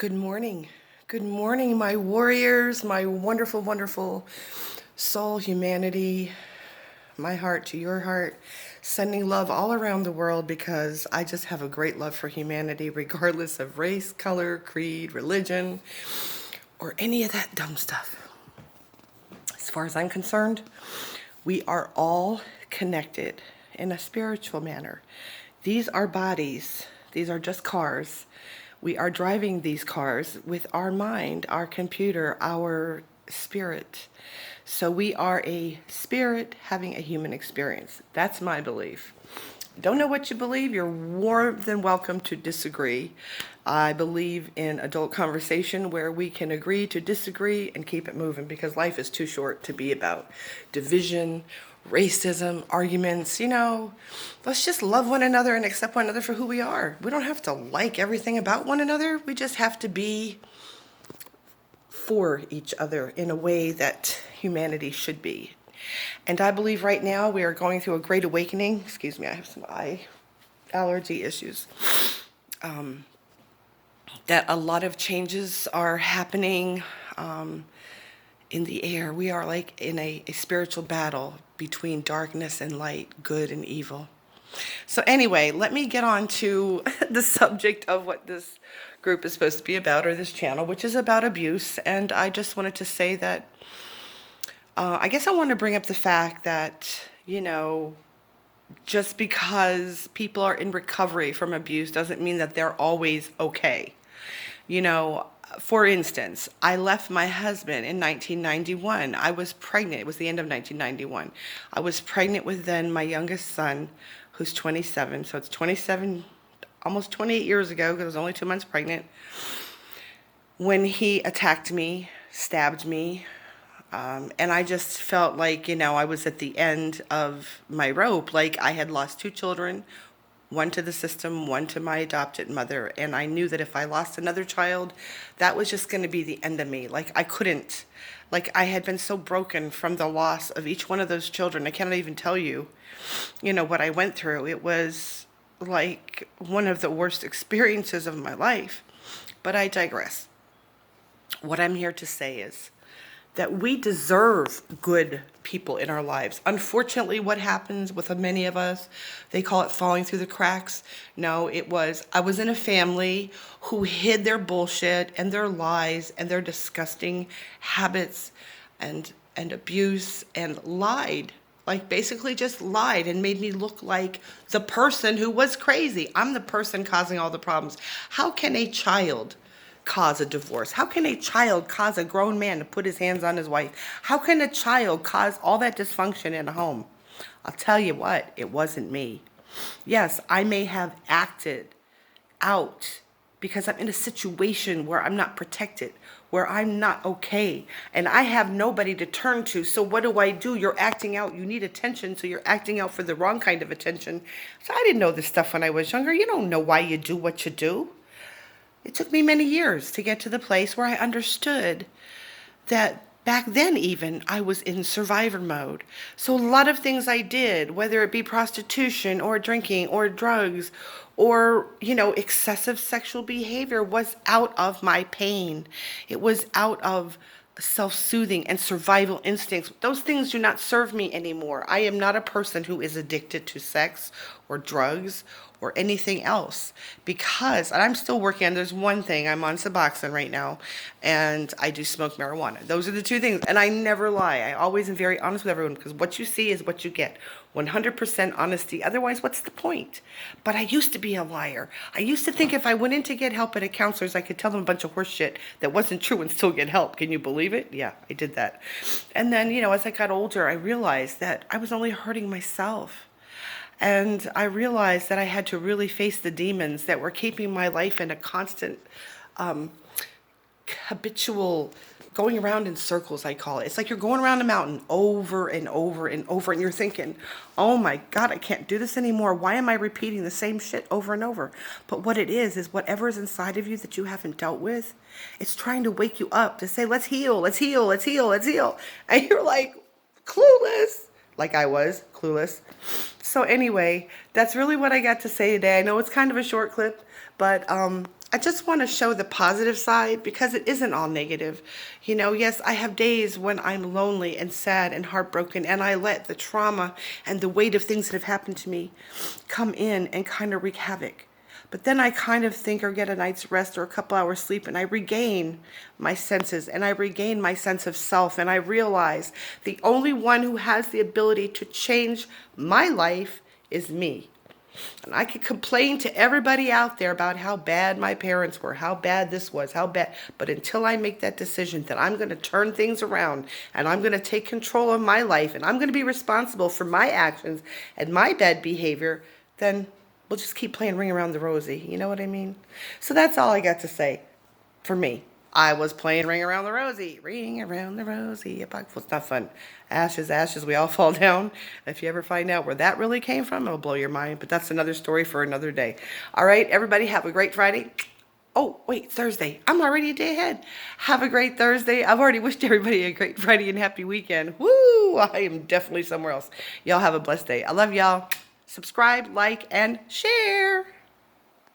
Good morning. Good morning, my warriors, my wonderful, wonderful soul humanity, my heart to your heart, sending love all around the world because I just have a great love for humanity, regardless of race, color, creed, religion, or any of that dumb stuff. As far as I'm concerned, we are all connected in a spiritual manner. These are bodies, these are just cars. We are driving these cars with our mind, our computer, our spirit. So we are a spirit having a human experience. That's my belief. Don't know what you believe, you're more than welcome to disagree. I believe in adult conversation where we can agree to disagree and keep it moving because life is too short to be about division, racism, arguments. Let's just love one another and accept one another for who we are. We don't have to like everything about one another. We just have to be for each other in a way that humanity should be. And I believe right now we are going through a great awakening. Excuse me, I have some eye allergy issues. That a lot of changes are happening in the air. We are like in a spiritual battle between darkness and light, good and evil. So anyway, let me get on to the subject of what this group is supposed to be about, or this channel, which is about abuse. And I just wanted to say that I guess I want to bring up the fact that, just because people are in recovery from abuse doesn't mean that they're always okay. For instance, I left my husband in 1991. I was pregnant. It was the end of 1991. I was pregnant with then my youngest son, who's 27. So it's 27, almost 28 years ago, because I was only 2 months pregnant, when he attacked me, stabbed me. And I just felt like, I was at the end of my rope. Like I had lost 2 children, one to the system, one to my adopted mother. And I knew that if I lost another child, that was just going to be the end of me. Like I couldn't, like I had been so broken from the loss of each one of those children. I cannot even tell you, what I went through. It was like one of the worst experiences of my life. But I digress. What I'm here to say is that we deserve good people in our lives. Unfortunately, what happens with many of us, they call it falling through the cracks. No, I was in a family who hid their bullshit and their lies and their disgusting habits and abuse and lied. Like basically just lied and made me look like the person who was crazy. I'm the person causing all the problems. How can a child cause a divorce? How can a child cause a grown man to put his hands on his wife? How can a child cause all that dysfunction in a home? I'll tell you what, it wasn't me. Yes, I may have acted out because I'm in a situation where I'm not protected, where I'm not okay, and I have nobody to turn to. So what do? You're acting out. You need attention, so you're acting out for the wrong kind of attention. So I didn't know this stuff when I was younger. You don't know why you do what you do. It took me many years to get to the place where I understood that back then even I was in survivor mode. So a lot of things I did, whether it be prostitution or drinking or drugs or, excessive sexual behavior, was out of my pain. It was out of self-soothing and survival instincts. Those things do not serve me anymore. I am not a person who is addicted to sex or drugs or anything else because, and I'm still working on, there's one thing, I'm on Suboxone right now and I do smoke marijuana. Those are the 2 things, and I never lie. I always am very honest with everyone because what you see is what you get. 100% honesty. Otherwise, what's the point? But I used to be a liar. I used to think if I went in to get help at a counselor's, I could tell them a bunch of horse shit that wasn't true and still get help. Can you believe it? Yeah, I did that. And then, as I got older, I realized that I was only hurting myself. And I realized that I had to really face the demons that were keeping my life in a constant, habitual going around in circles, I call it. It's like you're going around a mountain over and over and over, and you're thinking, oh my God, I can't do this anymore. Why am I repeating the same shit over and over? But what it is whatever is inside of you that you haven't dealt with, it's trying to wake you up to say, let's heal, let's heal, let's heal, let's heal. And you're like, clueless. Like I was, clueless. So anyway, that's really what I got to say today. I know it's kind of a short clip, but I just want to show the positive side because it isn't all negative. You know, yes, I have days when I'm lonely and sad and heartbroken, and I let the trauma and the weight of things that have happened to me come in and kind of wreak havoc. But then I kind of think or get a night's rest or a couple hours sleep, and I regain my senses and I regain my sense of self, and I realize the only one who has the ability to change my life is me. And I could complain to everybody out there about how bad my parents were, how bad this was, how bad. But until I make that decision that I'm going to turn things around and I'm going to take control of my life and I'm going to be responsible for my actions and my bad behavior, then we'll just keep playing Ring Around the Rosie. You know what I mean? So that's all I got to say for me. I was playing Ring Around the Rosie. Ring around the Rosie. Well, it's not fun. Ashes, ashes, we all fall down. If you ever find out where that really came from, it'll blow your mind. But that's another story for another day. All right, everybody, have a great Friday. Oh, wait, Thursday. I'm already a day ahead. Have a great Thursday. I've already wished everybody a great Friday and happy weekend. Woo! I am definitely somewhere else. Y'all have a blessed day. I love y'all. Subscribe, like, and share.